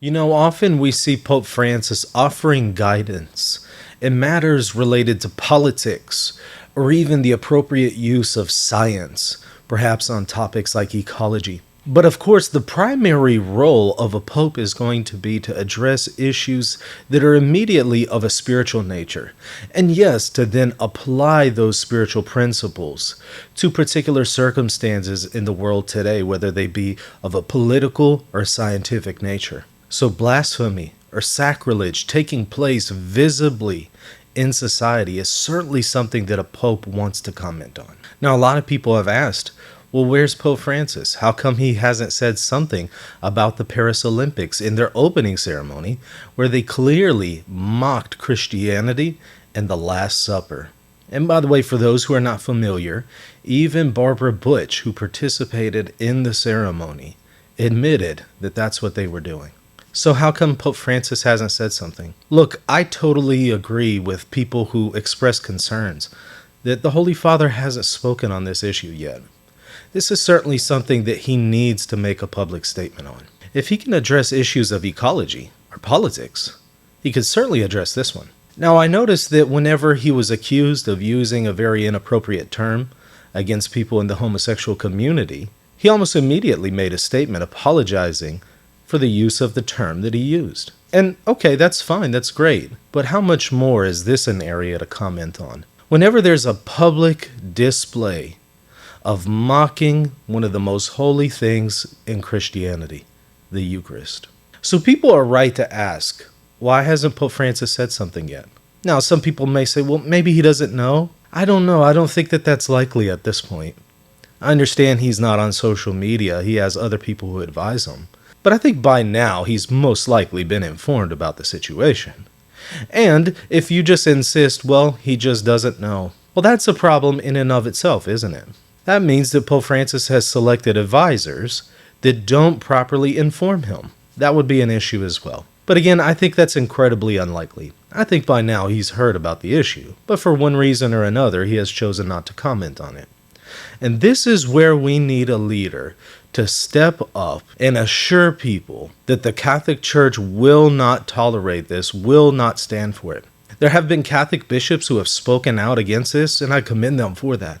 Often we see Pope Francis offering guidance in matters related to politics or even the appropriate use of science, perhaps on topics like ecology. But of course, the primary role of a pope is going to be to address issues that are immediately of a spiritual nature. And yes, to then apply those spiritual principles to particular circumstances in the world today, whether they be of a political or scientific nature. So blasphemy or sacrilege taking place visibly in society is certainly something that a pope wants to comment on. Now, a lot of people have asked, well, where's Pope Francis? How come he hasn't said something about the Paris Olympics in their opening ceremony, where they clearly mocked Christianity and the Last Supper? And by the way, for those who are not familiar, even Barbara Butch, who participated in the ceremony, admitted that that's what they were doing. So how come Pope Francis hasn't said something? Look, I totally agree with people who express concerns that the Holy Father hasn't spoken on this issue yet. This is certainly something that he needs to make a public statement on. If he can address issues of ecology or politics, he could certainly address this one. Now, I noticed that whenever he was accused of using a very inappropriate term against people in the homosexual community, he almost immediately made a statement apologizing for the use of the term that he used. And okay, that's fine, that's great. But how much more is this an area to comment on? Whenever there's a public display of mocking one of the most holy things in Christianity, the Eucharist. So people are right to ask, why hasn't Pope Francis said something yet? Now, some people may say, well, maybe he doesn't know. I don't know. I don't think that that's likely at this point. I understand he's not on social media. He has other people who advise him. But I think by now he's most likely been informed about the situation. And if you just insist, well, he just doesn't know. Well, that's a problem in and of itself, isn't it? That means that Pope Francis has selected advisors that don't properly inform him. That would be an issue as well. But again, I think that's incredibly unlikely. I think by now he's heard about the issue, but for one reason or another, he has chosen not to comment on it. And this is where we need a leader to step up and assure people that the Catholic Church will not tolerate this, will not stand for it. There have been Catholic bishops who have spoken out against this, and I commend them for that.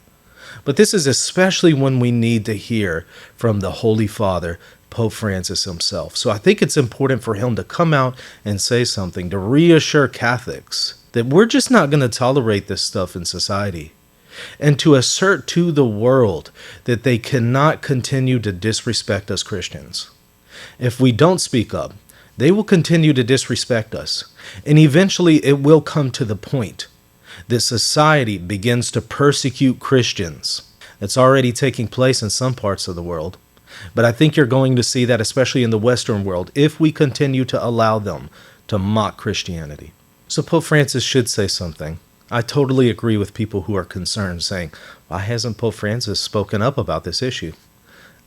But this is especially when we need to hear from the Holy Father, Pope Francis himself. So I think it's important for him to come out and say something to reassure Catholics that we're just not going to tolerate this stuff in society, and to assert to the world that they cannot continue to disrespect us Christians. If we don't speak up, they will continue to disrespect us, and eventually it will come to the point that society begins to persecute Christians. It's already taking place in some parts of the world, but I think you're going to see that especially in the Western world if we continue to allow them to mock Christianity. So Pope Francis should say something. I totally agree with people who are concerned, saying, why hasn't Pope Francis spoken up about this issue?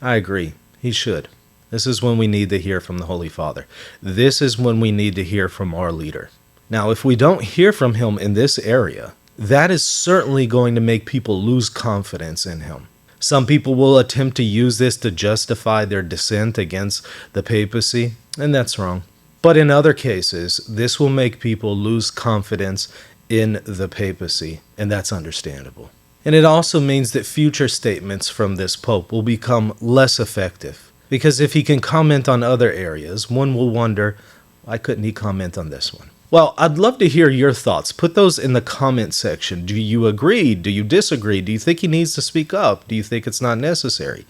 I agree. He should. This is when we need to hear from the Holy Father. This is when we need to hear from our leader. Now, if we don't hear from him in this area, that is certainly going to make people lose confidence in him. Some people will attempt to use this to justify their dissent against the papacy, and that's wrong. But in other cases, this will make people lose confidence in the papacy, and that's understandable. And it also means that future statements from this pope will become less effective, because if he can comment on other areas, one will wonder, why couldn't he comment on this one? Well, I'd love to hear your thoughts. Put those in the comment section. Do you agree? Do you disagree? Do you think he needs to speak up? Do you think it's not necessary?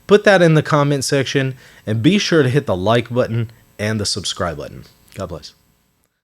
Put that in the comment section, and be sure to hit the like button and the subscribe button. God bless.